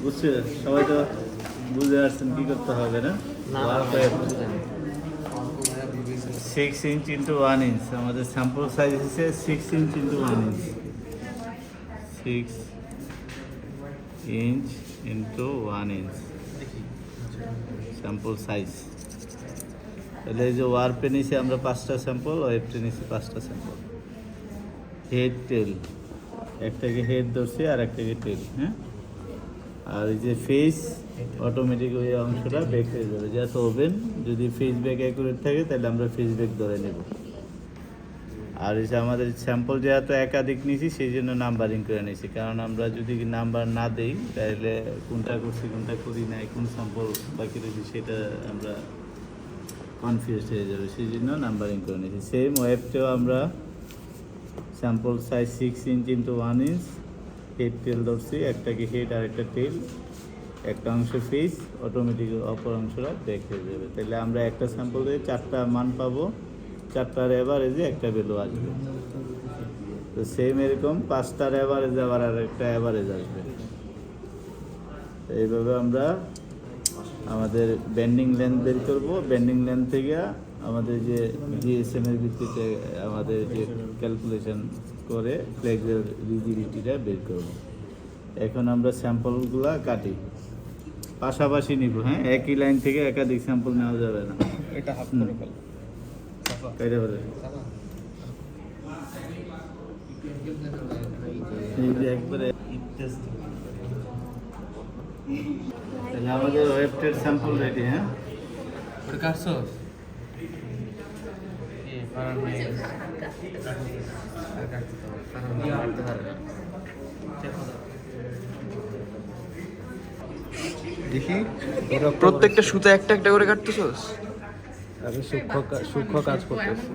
বুঝছে সবাই তো বুঝে আসছেন কি করতে হবে না 6 ইঞ্চ ইন্টু 1 ইঞ্চ আমাদের স্যাম্পল সাইজ হচ্ছে 6 inch into 1 inch 6 inch into 1 inch sample size. তাহলে এই যে ওয়ার্পে নিচে আমরা 5টা স্যাম্পল, ওয়েবটে নিচে 5টা স্যাম্পল। হেড টেল, একটাকে হেড ধরছি আর একটাকে টেল, হ্যাঁ। আর এই যে ফেস অটোমেটিক ওই অংশটা ব্যাক হয়ে যাবে, যেহেতু ওভেন যদি ফেস ব্যাক অ্যাকুরেট থাকে তাহলে আমরা ফেস ব্যাক ধরে নেব। আর এই যে আমাদের স্যাম্পল যেহেতু একাধিক নিয়েছি সেই জন্য নাম্বারিং করে নিয়েছি, কারণ আমরা যদি নাম্বার না দিই তাহলে কোনটা করছি কোনটা করি নাই, কোন স্যাম্পল বাকি রয়েছে সেটা আমরা কনফিউজ হয়ে যাবে, সেই জন্য নাম্বারিং করে নিয়েছি। সেম ওয়েবটেও আমরা sample size 6 inch into 1 inch, head টেল ধরছি, একটাকে হেড আর একটা টেল, একটা অংশ ফেস, অটোমেটিক অপর অংশটা ব্যাক হয়ে যাবে। তাহলে আমরা একটা স্যাম্পল দিয়ে 4টা মান পাবো, 4টার অ্যাভারেজে একটা ভ্যালু আসবে। তো সেম এরকম 5টার অ্যাভারেজে আবার আর একটা অ্যাভারেজ আসবে। এইভাবে আমরা আমাদের বেন্ডিং লেন্থ বের করবো। বেন্ডিং লেন্থ থেকে আমাদের যে জিএসএম এর ভিত্তিতে আমাদের যে ক্যালকুলেশন করে ফ্লেক্সের রিজিডিটিটা বের করব। এখন আমরা স্যাম্পলগুলা কাটি, পাশাপাশি নিব, হ্যাঁ। একই লাইন থেকে একাধিক স্যাম্পল নেওয়া যাবে না। এটা হাফ করে ফেল কেটে ফেলে এই যে একবারে তাহলে আমাদের ওয়েবটের স্যাম্পল রেডি, হ্যাঁ। ওটা কাটছস দেখি প্রত্যেকটা সুতা একটা একটা করে কাটতেছস? আমি সূক্ষ্ম কাজ করতেছি।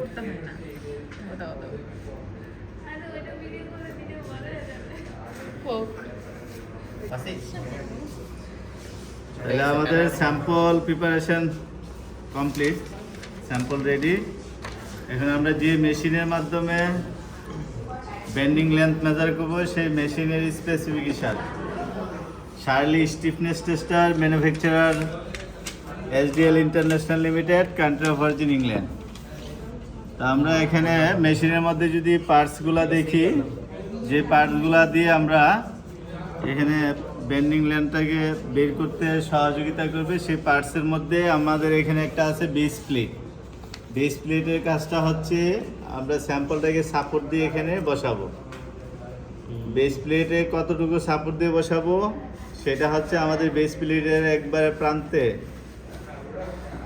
তাহলে আমাদের sample preparation complete, sample ready. এখন আমরা যে মেশিনের মাধ্যমে বেন্ডিং লেন্থ মেজার করবো সেই মেশিনের specification Shirley stiffness tester, manufacturer SDL international limited, country of origin England. তা আমরা এখানে মেশিনের মধ্যে যদি পার্টসগুলো দেখি, যে পার্টসগুলো দিয়ে আমরা এখানে বেন্ডিং লেন্থটাকে বের করতে সহযোগিতা করবে সেই পার্টসের মধ্যে আমাদের এখানে একটা আছে বেস প্লেট। বেস প্লেটের কাজটা হচ্ছে আমরা স্যাম্পলটাকে সাপোর্ট দিয়ে এখানে বসাবো। বেস প্লেটে কতটুকু সাপোর্ট দিয়ে বসাবো সেটা হচ্ছে আমাদের বেস প্লেটের একবারে প্রান্তে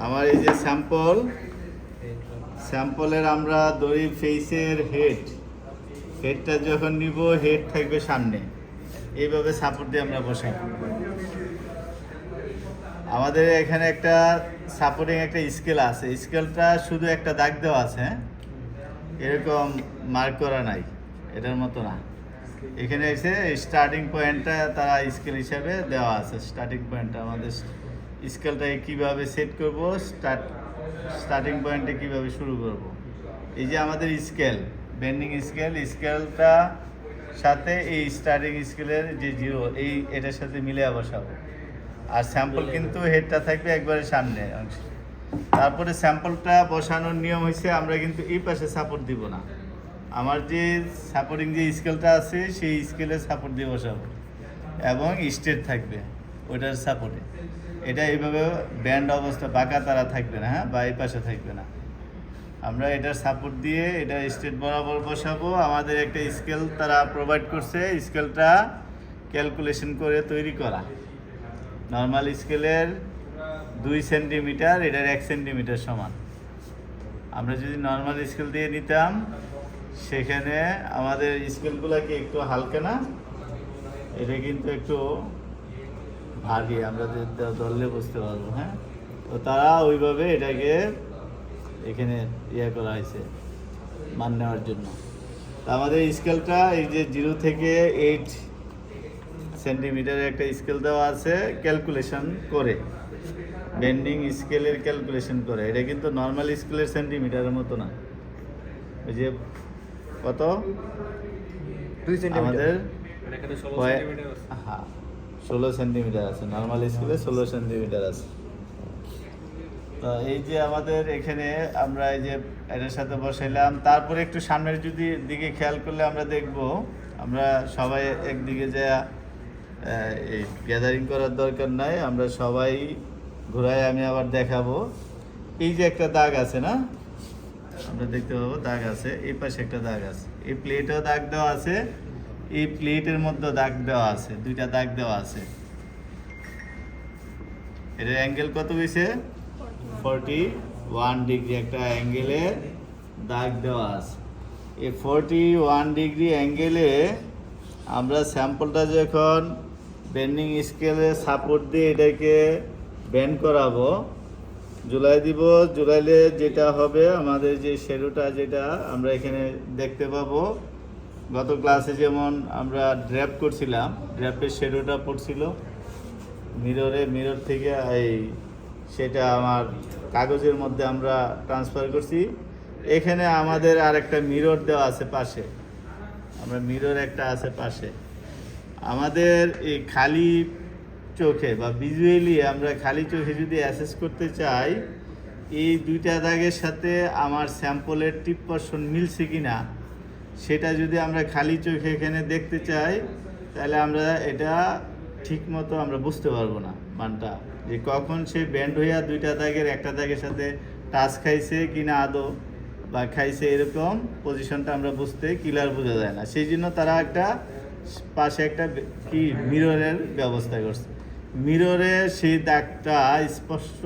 আমার এই যে স্যাম্পলের আমরা দড়ি ফেসের হেডটা যখন নিব, হেড থাকবে সামনে, এইভাবে সাপোর্ট দিয়ে আমরা বসাবো। আমাদের এখানে একটা সাপোর্টিং একটা স্কেল আছে, স্কেলটা শুধু একটা দাগ দেওয়া আছে, এরকম মার্ক করা নাই, এটার মতো না। এখানে এসে স্টার্টিং পয়েন্টটা তারা স্কেল হিসাবে দেওয়া আছে। স্টার্টিং পয়েন্টটা আমাদের স্কেলটাকে কীভাবে সেট করব, স্টার্টিং পয়েন্টে কীভাবে শুরু করব। এই যে আমাদের স্কেল, বেন্ডিং স্কেলটা সাথে এই স্টার্টিং স্কেলের যে জিরো এটার সাথে মিলে বসাবো। আর স্যাম্পল কিন্তু হেডটা থাকবে একবারে সামনে অংশ। তারপরে স্যাম্পলটা বসানোর নিয়ম হয়েছে আমরা কিন্তু এই পাশে সাপোর্ট দিব না, আমার যে সাপোর্টিং যে স্কেলটা আছে সেই স্কেলে সাপোর্ট দিয়ে বসাবো এবং স্ট্রেট থাকবে ওইটার সাপোর্টে। এটা এইভাবে ব্যান্ড অবস্থা বাঁকা তারা থাকবে না, হ্যাঁ, বা এই পাশে থাকবে না। আমরা এটার সাপোর্ট দিয়ে এটা স্ট্রেট বরাবর বসাবো। আমাদের একটা স্কেল তারা প্রোভাইড করছে, স্কেলটা ক্যালকুলেশন করে তৈরি করা। নর্মাল স্কেলের 2 সেন্টিমিটার, এটার 1 সেন্টিমিটার সমান। আমরা যদি নর্মাল স্কেল দিয়ে নিতাম সেখানে আমাদের স্কেলগুলোকে একটু হালকা না, এটা কিন্তু একটু ভারী, আমরা ধরলে বুঝতে পারবো, হ্যাঁ। তো তারা ওইভাবে এটাকে এখানে করা হয়েছে মান নেওয়ার জন্য। তো আমাদের স্কেলটা এই যে 0 থেকে 8 সেন্টিমিটারের একটা স্কেল দেওয়া আছে, ক্যালকুলেশন করে বেন্ডিং স্কেলের ক্যালকুলেশন করে। এটা কিন্তু নর্মাল স্কেলের সেন্টিমিটারের মতো না। ওই যে কত 2 সেন্টিমিটার, আমাদের হ্যাঁ 16 সেন্টিমিটার আছে, নর্মাল স্কেলে 16 সেন্টিমিটার আছে। তো এই যে আমাদের এখানে আমরা এই যে এটার সাথে বসাইলাম, তারপরে একটু সামনের যদি দিকে খেয়াল করলে আমরা দেখব, আমরা সবাই একদিকে যা এই গ্যাদারিং করার দরকার নাই, আমরা সবাই ঘোরায় আমি আবার দেখাবো। এই যে একটা দাগ আছে না, আমরা দেখতে পাবো দাগ আছে, এই পাশে একটা দাগ আছে, এই প্লেটেও দাগ দেওয়া আছে, এই প্লেটের মধ্যে দাগ দেওয়া আছে, দুইটা দাগ দেওয়া আছে। এটার অ্যাঙ্গেল কত হয়েছে? 41 ডিগ্রি একটা অ্যাঙ্গেলের দাগ দেওয়া আছে। এই 41 ডিগ্রি অ্যাঙ্গেলে আমরা স্যাম্পলটা যখন বেন্ডিং স্কেলে সাপোর্ট দিয়ে এটাকে বেন্ড করাবো, জুলাই দিব, জুলাইলে যেটা হবে আমাদের যে শেডোটা যেটা আমরা এখানে দেখতে পাবো, গত ক্লাসে যেমন আমরা ড্র্যাপ করছিলাম, ড্র্যাপের শেডোটা পড়ছিল মিরর থেকে এই সেটা আমার কাগজের মধ্যে আমরা ট্রান্সফার করছি। এখানে আমাদের আর একটা মিরর দেওয়া আছে পাশে, আমরা মিরর একটা আছে পাশে। আমাদের এই খালি চোখে বা ভিজুয়ালি আমরা খালি চোখে যদি অ্যাসেস করতে চাই এই দুইটা দাগের সাথে আমার স্যাম্পলের টিপ পোরশন মিলছে কিনা, সেটা যদি আমরা খালি চোখে এখানে দেখতে চাই, তাহলে আমরা এটা ঠিক মতো আমরা বুঝতে পারবো না মানটা, যে কখন সে ব্যান্ড হইয়া দুইটা দাগের একটা দাগের সাথে টাচ খাইছে কিনা আদৌ বা খাইছে, এরকম পজিশনটা আমরা বুঝতে ক্লিয়ার বোঝা যায় না। সেই জন্য তারা একটা পাশে একটা কি মিররের ব্যবস্থা করছে। মিররে সেই দাগটা স্পষ্ট,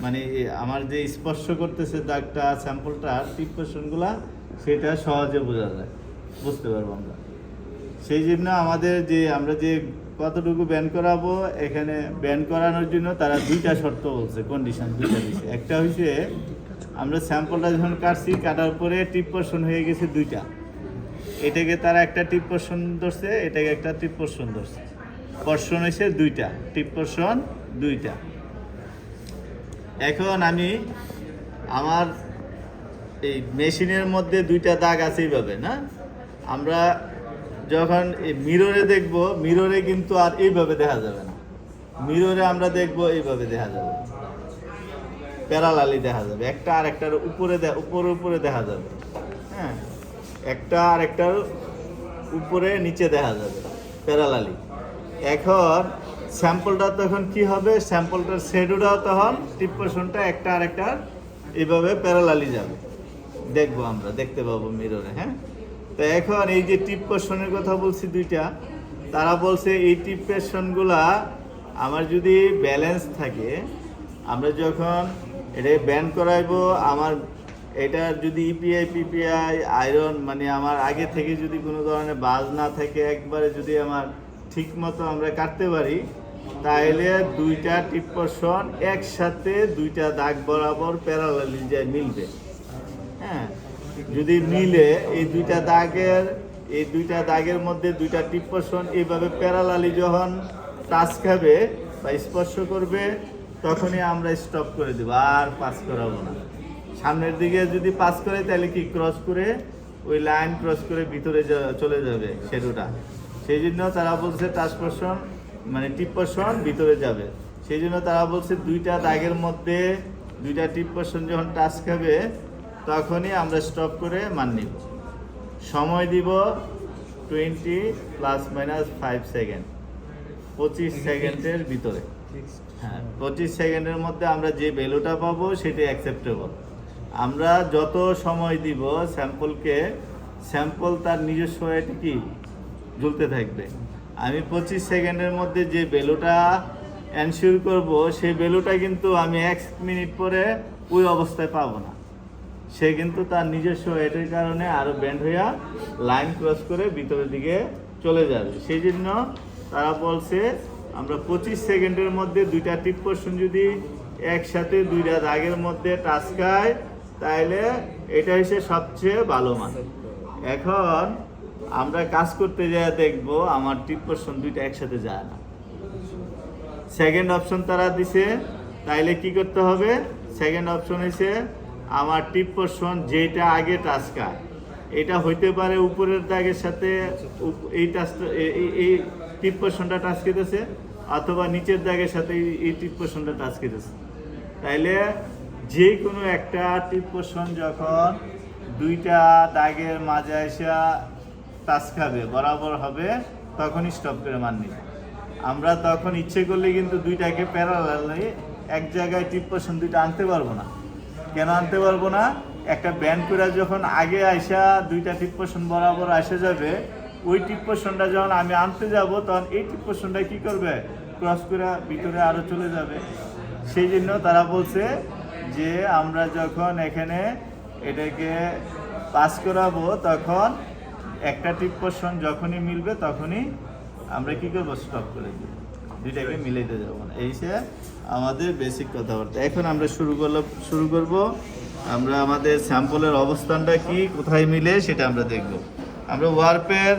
মানে আমার যে স্পর্শ করতেছে দাগটা স্যাম্পলটা টিপ পোরশনগুলা, সেটা সহজে বোঝা যায়, বুঝতে পারবো আমরা। সেই জন্য আমাদের যে আমরা যে কতটুকু ব্যান্ড করাবো, এখানে ব্যান্ড করানোর জন্য তারা দুইটা শর্ত বলছে, কন্ডিশন দুইটা দিচ্ছে। একটা হচ্ছে আমরা স্যাম্পলটা যখন কাটছি, কাটার পরে টিপ পোরশন হয়ে গেছে দুইটা, এটাকে তারা একটা টিপ পোরশন ধরছে, এটাকে একটা টিপ পোরশন ধরছে, পোরশন হয়েছে দুইটা, টিপ পোরশন দুইটা। এখন আমি আমার এই মেশিনের মধ্যে দুইটা দাগ আছে এইভাবে না, আমরা যখন এই মিররে দেখব, মিররে কিন্তু আর এইভাবে দেখা যাবে না, মিররে আমরা দেখব এইভাবে দেখা যাবে, প্যারালালি দেখা যাবে, একটা আর একটার উপরে দেখা যাবে। হ্যাঁ, একটা আর একটার উপরে নিচে দেখা যাবে প্যারালালি। এখন স্যাম্পলটা তখন কি হবে, স্যাম্পলটার শেডোটাও তখন টিপ পোরশনটা একটা আর একটার এইভাবে প্যারালালি যাবে, দেখবো আমরা, দেখতে পাবো মিররে। হ্যাঁ, তো এখন এই যে টিপ পোরশনের কথা বলছি দুইটা, তারা বলছে এই টিপ পোরশনগুলা আমার যদি ব্যালেন্স থাকে, আমরা যখন এটা ব্যান্ড করাইবো, আমার এটা যদি ইপিআই পিপিআই আয়রন মানে আমার আগে থেকে যদি কোনো ধরনের বাজ না থাকে, একবারে যদি আমার ঠিক মতো আমরা কাটতে পারি, তাহলে দুইটা টিপ পোরশন একসাথে দুইটা দাগ বরাবর প্যারালালি যায় মিলবে। হ্যাঁ, যদি মিলে এই দুইটা দাগের মধ্যে দুইটা টিপ পোরশন এইভাবে প্যারালালি যখন টাচ খাবে বা স্পর্শ করবে, তখনই আমরা স্টপ করে দেবো, আর পাস করাবো না। সামনের দিকে যদি পাস করে, তাহলে কি ক্রস করে ওই লাইন ক্রস করে ভিতরে চলে যাবে শেডোটা। সেই জন্য তারা বলছে টাচ পোরশন মানে টিপ পোরশন ভিতরে যাবে। সেই জন্য তারা বলছে দুইটা দাগের মধ্যে দুইটা টিপ পোরশন যখন টাচ খাবে, তখনই আমরা স্টপ করে মান নিব। সময় দিব 20 ± 5 সেকেন্ড, 25 সেকেন্ডের ভিতরে। হ্যাঁ, 25 সেকেন্ডের মধ্যে আমরা যে ভ্যালুটা পাবো সেটাই অ্যাকসেপ্টেবল। আমরা যত সময় দিব স্যাম্পলকে, স্যাম্পল তার নিজস্ব ওয়েট কি ঝুলতে থাকবে। আমি 25 সেকেন্ডের মধ্যে যে ভ্যালুটা এনশিওর করব, সেই ভ্যালুটা কিন্তু আমি 1 মিনিট পরে ওই অবস্থায় পাবো না। সে কিন্তু তার নিজস্ব ওয়েটের কারণে আরও ব্যান্ড হইয়া লাইন ক্রস করে ভিতরের দিকে চলে যাবে। সেই জন্য তারা বলছে আমরা 25 সেকেন্ডের মধ্যে দুইটা টিপ পোরশন যদি একসাথে দুইটা দাগের মধ্যে টাচ খায়, তাহলে এটা হচ্ছে সবচেয়ে ভালো মান। এখন আমরা কাজ করতে যায় দেখবো আমার টিপ পোরশন দুইটা একসাথে যায় না। সেকেন্ড অপশন তারা দিছে, তাইলে কি করতে হবে? সেকেন্ড অপশন হচ্ছে আমার টিপ পোরশন যেটা আগে টাচ খায় এটা হইতে পারে উপরের দাগের সাথে এই টাচটা এই টিপ পোর্শনটা টাচ করতেছে, অথবা নিচের দাগের সাথে এই টিপ পোর্শনটা টাচ করতেছে। তাইলে যে কোনো একটা টিপ পোর্শন যখন দুইটা দাগের মাঝে এসে টাচ খাবে, বরাবর হবে, তখনই স্টপ করে মান নিবে। আমরা তখন ইচ্ছে করলে কিন্তু দুইটাকে প্যারালালি এক জায়গায় টিপ পোর্শন দুইটা আনতে পারবো না। কেন আনতে পারবো না? একটা ব্যান্ড করে যখন আগে আইসা দুইটা টিপ পোর্শন বরাবর আসে যাবে, ওই টিপ পোর্শনটা যখন আমি আনতে যাব, তখন এই টিপ পোর্শনটা কী করবে? ক্রস করে ভিতরে আরও চলে যাবে। সেই জন্য তারা বলছে যে আমরা যখন এখানে এটাকে পাস করাবো, তখন একটা টিপ পোর্শন যখনই মিলবে তখনই আমরা কী করবো? স্টপ করে দেবো, দুইটাকে মিলাইতে যাবো না। এই সে আমাদের বেসিক কথাবার্তা। এখন আমরা শুরু করব। আমরা আমাদের স্যাম্পলের অবস্থানটা কি, কোথায় মিলে সেটা আমরা দেখব। আমরা ওয়ার্পের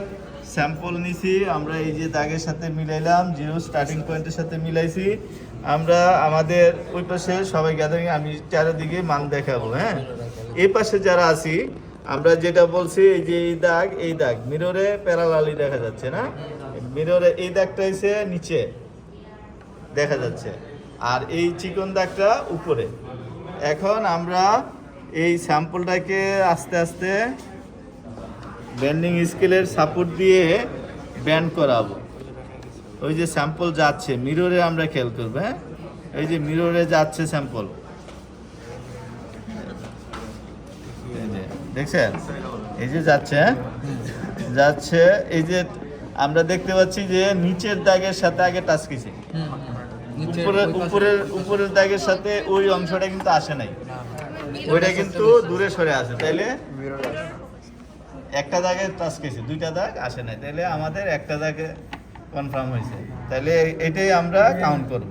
স্যাম্পল নিছি, আমরা এই যে দাগের সাথে মিলাইলাম, জিরো স্টার্টিং পয়েন্টের সাথে মিলাইছি। আমরা আমাদের ওই পাশে সবাই গ্যাদারিং, আমি চারিদিকে মান দেখাবো। হ্যাঁ, এই পাশে যারা আছি আমরা যেটা বলছি, এই যে এই দাগ মিররে প্যারালালি দেখা যাচ্ছে না, মিররে এই দাগটা এসে নিচে দেখা যাচ্ছে, আর এই চিকন দাগটা উপরে। এখন আমরা এই স্যাম্পলটাকে আস্তে আস্তে ব্যান্ডিং স্কেলের সাপোর্ট দিয়ে ব্যান্ড করাবো। ওই যে স্যাম্পল যাচ্ছে মিররে, আমরা খেয়াল করবো। হ্যাঁ, এই যে মিররে যাচ্ছে স্যাম্পল, দেখছেন? এই যে যাচ্ছে, যাচ্ছে, এই যে আমরা দেখতে পাচ্ছি যে নিচের দাগের সাথে আগে টাচ কিছে, উপরের দাগের সাথে ওই অংশটা কিন্তু আসে নাই, ওইটা কিন্তু দূরে সরে আসে। তাইলে একটা দাগে টাচ কিছে, দুইটা দাগ আসে নাই, তাইলে আমাদের একটা দাগে কনফার্ম হয়েছে। তাইলে এটাই আমরা কাউন্ট করব।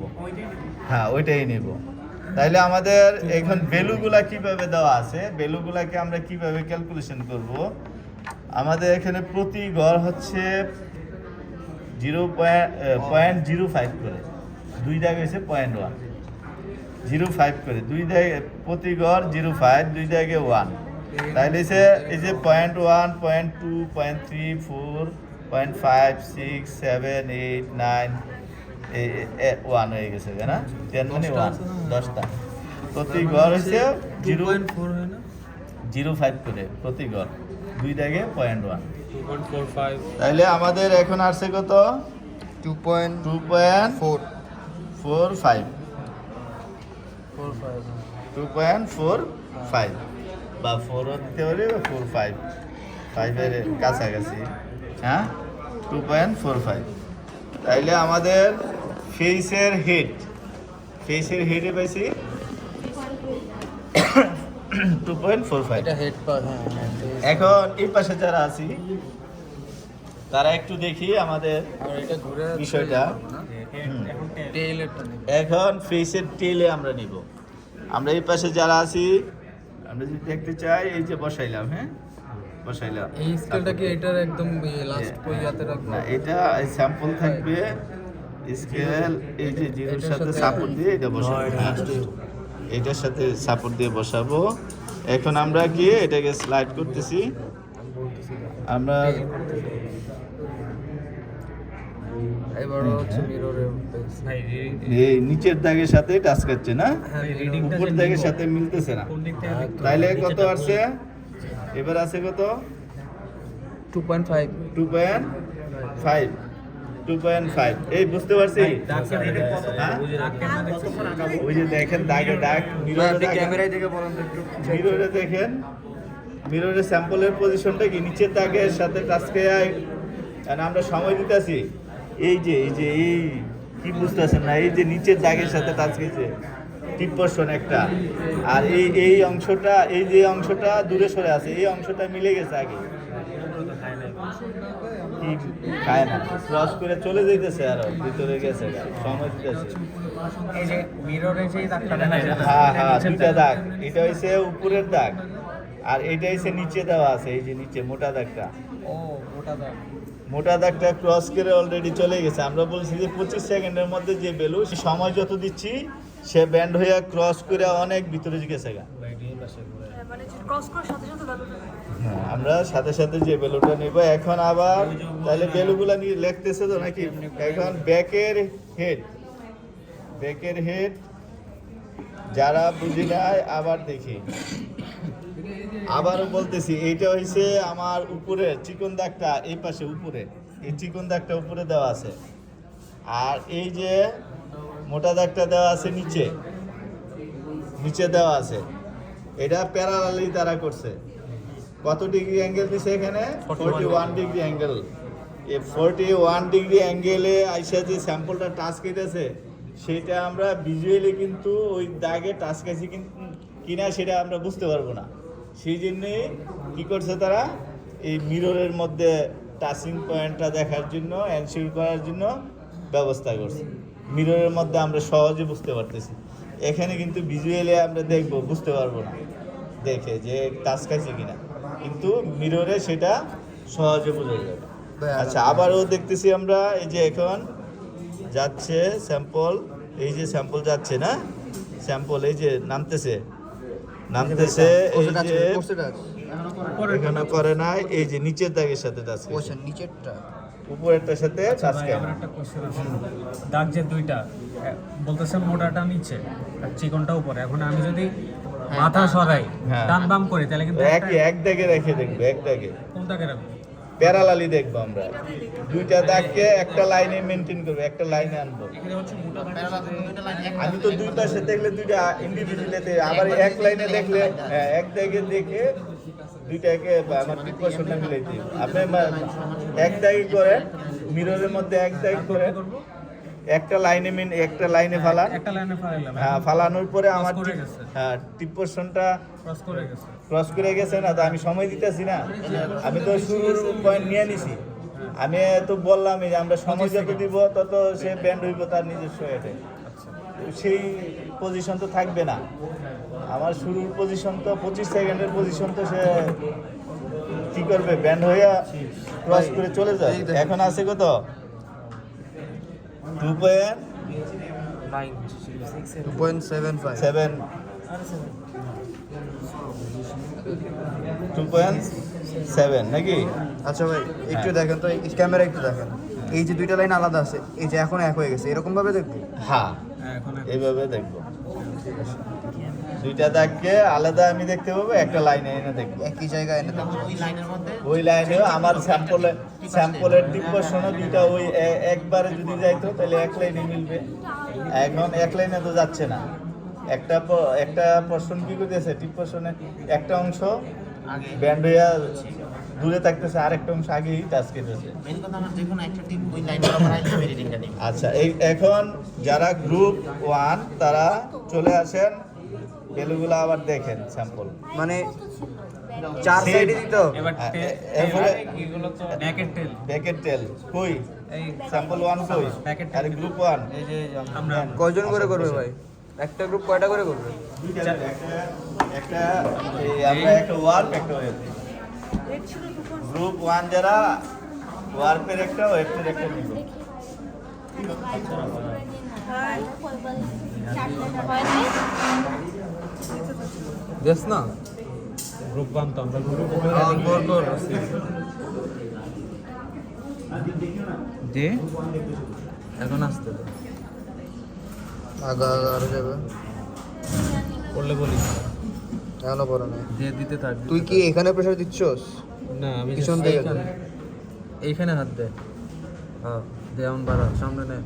হ্যাঁ, ওইটাই নেব। তাইলে আমাদের এখন ভ্যালুগুলা কিভাবে দেওয়া আছে, ভ্যালুগুলাকে আমরা কিভাবে ক্যালকুলেশন করব? আমাদের এখানে প্রতি গড় হচ্ছে 0.05 করে, দুই দাগ হয়েছে 0.1, 0.5 করে, দুই দাগে প্রতি গড় 0.5, দুই দাগে 1। তাইলে এই যে 0.1, 0.2, 0.3, 4, 0.5, 6, 7, 8, 9, 1 হয়ে গেছে না? 10 মানে 1, 10টা। প্রতি গড় হচ্ছে 0.5 করে প্রতি গড়, দুই দাগে 0.1, 2.45। তাইলে আমাদের এখন আসছে কত? 2.45, 2.45 বা 4 হতে পারে বা 4.5, 5-এর কাছাকাছি। হ্যাঁ, 2.45। তাইলে আমাদের ফেসের হেডে পাইছি 2.45। এখন এই পাশে যারা আছি তারা একটু দেখি আমাদের বিষয়টা। এখন ফেসের টেলে আমরা নিব। আমরা এই পাশে যারা আছি আমরা যদি দেখতে চাই, এই যে বসাইলাম। হ্যাঁ, বসাইলাম। এই স্কেলটা কি এটার একদম লাস্ট ইয়াতে রাখবো না, এটা স্যাম্পল থাকবে। স্কেল এই যে জিরোর সাথে সাপোর্ট দিয়ে এটা বসাবো, এটার সাথে সাপোর্ট দিয়ে বসাবো। এখন আমরা গিয়ে এটাকে স্লাইড করতেছি। আমরা এই নিচের দাগের সাথে টাচ করছে না, উপর দাগের সাথে মিলতেছে না। তাইলে কত আসছে? এবার আছে কত? 2.5। 2.5। এই বুঝতে পারছি। হ্যাঁ? ওই যে দেখেন দাগে দাগ, ক্যামেরায় দেখে বলেন তো একটু। মিররে দেখেন, মিররের স্যাম্পলের পজিশনটা কি নিচের দাগের সাথে টাচ করে, কারণ আমরা সময় দিতেছি। এই যে এই কি বুঝতেছেন না, এই যে নিচের দাগের সাথে টাচ গেছে টিপ পোর্শন একটা, আর এই অংশটা, এই যে অংশটা দূরে সরে আছে, এই অংশটা মিলে গেছে আগে, কি খায় না, ক্রস করে চলে যাইতেছে, আরো ভিতরে গেছে, সময় দিতেছে। এই যে মিররে যে দাগটা দেখা যায়, হ্যাঁ, দুইটা দাগ, এটা হইছে উপরের দাগ আর এটা হইছে নিচে দেওয়া আছে, এই যে নিচে মোটা দাগটা। ও মোটা দাগ, মোটা দাগটা ক্রস করে অলরেডি চলে গেছে। আমরা বলছি যে 25 সেকেন্ডের মধ্যে যে ভ্যালু, সময় যত দিচ্ছি সে ব্যান্ড হয়ে ক্রস করে অনেক ভিতরে গেছে গা। মানে ক্রস করার সাথে সাথে হ্যাঁ, আমরা সাথে সাথে যে বেলুটা নিব এখন আবার তাহলে বেলুগুলা নিয়ে লিখতেছে তো নাকি এখন ব্যাকের হেড যারা বুঝি নাই আবার দেখি আবারও বলতেছি এইটা হইছে আমার উপরে চিকন দাগটা এই পাশে উপরে এই চিকন দাগটা উপরে দেওয়া আছে আর এই যে মোটা দাগটা দেওয়া আছে নিচে দেওয়া আছে এটা প্যারালালি তারা করছে কত ডিগ্রি অ্যাঙ্গেল দিছে এখানে 41 ডিগ্রি অ্যাঙ্গেল এই 41 ডিগ্রি অ্যাঙ্গেলে আইসা যে স্যাম্পলটা টাচ কেটেছে সেটা আমরা ভিজুয়ালি কিন্তু ওই দাগে টাচ খাইছি কিনা সেটা আমরা বুঝতে পারবো না সেই জন্যে কী করছে তারা এই মিররের মধ্যে টাচিং পয়েন্টটা দেখার জন্য এনশিওর করার জন্য ব্যবস্থা করছে মিররের মধ্যে আমরা সহজে বুঝতে পারতেছি এখানে কিন্তু ভিজুয়ালি আমরা দেখবো বুঝতে পারবো না দেখে যে টাচ খাইছে কিনা কিন্তু মিররে সেটা সহজে বোঝা যাবে আচ্ছা আবারও দেখতেছি আমরা এই যে এখন যাচ্ছে স্যাম্পল এই যে স্যাম্পল যাচ্ছে না স্যাম্পল এই যে নামতেছে এই যে এখানে করে না এই যে নিচের দাগের সাথে টাচ করছে নিচেরটা উপরেরটার সাথে টাচ করে আমার একটা কোশ্চেন আছে দাগ যে দুইটা বলতেছে মোটাটা নিচে আর চিকনটা উপরে এখন আমি যদি মাথা সরাই হ্যাঁ। ডান বাম করি তাহলে কিন্তু এক দাগে রেখে দেখবো এক দাগে কোন দাগে রাখবো প্যারালালি দেখবো আমরা দুইটা দাগকে একটা লাইনে মেনটেন করবো একটা লাইনে আনবো আমি তো দুই পাশে দেখলে দুইটা ইন্ডিভিজুয়ালিতে আবার এক লাইনে দেখলে এক দাগে দেখে দুইটাকে আমার প্রিপারেশনটা মিলাই দিই আপনি এক দাগে করেন মিররের মধ্যে এক দাগ করেন একটা লাইনে ফালান একটা লাইনে ফালাইলাম হ্যাঁ ফালানোর পরে আমার করে গেছে। হ্যাঁ টিপ পোর্শনটা ক্রস করে গেছে ক্রস করে গেছে না তো আমি সময় দিতেছি না আমি তো শুরুর পয়েন্ট নিয়ে নিছি আমি তো বললাম যে আমরা সময় যত দিব তত সে ব্যান্ড হইব তার নিজস্ব এটা সেই পজিশন তো থাকবে না আমার শুরুর পজিশন তো 25 সেকেন্ডের পজিশন তো সে কি করবে ব্যান্ড হইয়া ক্রস করে চলে যায় এখন আছে কত 2.75 2.7 নাকি আচ্ছা ভাই একটু দেখেন তো এই ক্যামেরা একটু দেখেন এই যে দুইটা লাইন আলাদা আছে এই যে এখন এক হয়ে গেছে এরকম ভাবে দেখবো হ্যাঁ এখন এইভাবে দেখবো দুইটা দাগকে আলাদা আমি দেখতে পাবো একটা লাইনে এনে দেখবো একই জায়গায় এনে দেখবো ওই লাইনেও আমার স্যাম্পলের ডিপ্রেশনও দুইটা ওই একবারে যদি যাইতো তাহলে এক লাইনে মিলবে এখন এক লাইনে তো যাচ্ছে না একটা পোর্শন কি করতেছে ডিপ্রেশনে একটা অংশ ব্যান্ড হইয়া দূরে থাকতেছে আরেকটা অংশ আগেই টাচ কেটেছে আচ্ছা এখন যারা গ্রুপ 1 তারা চলে আসেন বেলুগুলো আবার দেখেন স্যাম্পল মানে চার সাইডে দিত এবার এরপরে এগুলো তো ব্যাকের টেল কই এই স্যাম্পল 1 কই Back-এর tail আরে গ্রুপ 1 এই যে আমরা কয়জন করে করবে ভাই একটা গ্রুপ কয়টা করে করবে একটা আমরা একটা ওয়ার্ক একটা ওয়েব গ্রুপ 1 যারা ওয়ার্কের একটা ওয়েবের একটা নিব দেখ না গ্রুপ বানতো আমরা গ্রুপ যে এখন আসতে আগা আরো যাবে করলে বলি এখনো পরে না দিয়ে দিতে থাক তুই কি এখানে প্রেসার দিচ্ছস না আমি পিছন থেকে এইখানে হাত দে হ্যাঁ দেওয়ান বাড়া সামনে নে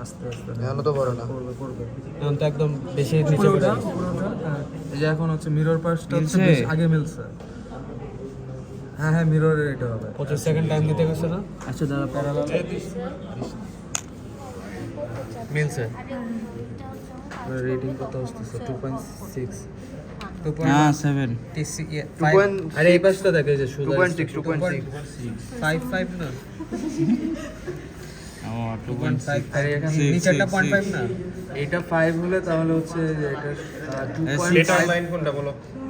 আস্তে আস্তে এখনো তো পরে না করবে এখন তো একদম বেশি নিচে উঠে এই যে এখন হচ্ছে মিরর পার্টসটা হচ্ছে বেশ আগে মিলছে হ্যাঁ মিররের এটা হবে 25 সেকেন্ড টাইম দিতে গেছে না আচ্ছা দাঁড়া প্যারালাল মিলছে রেটিং কত আসছে 2.6 না 7 আরে এই পাশটা দেখে যে শুধু 2.6 5 না 2.5 আরে এখানে নিচেরটা 0.5 না এটা 5 হলে তাহলে হচ্ছে এটা 2.5 লাইন কোনটা বলো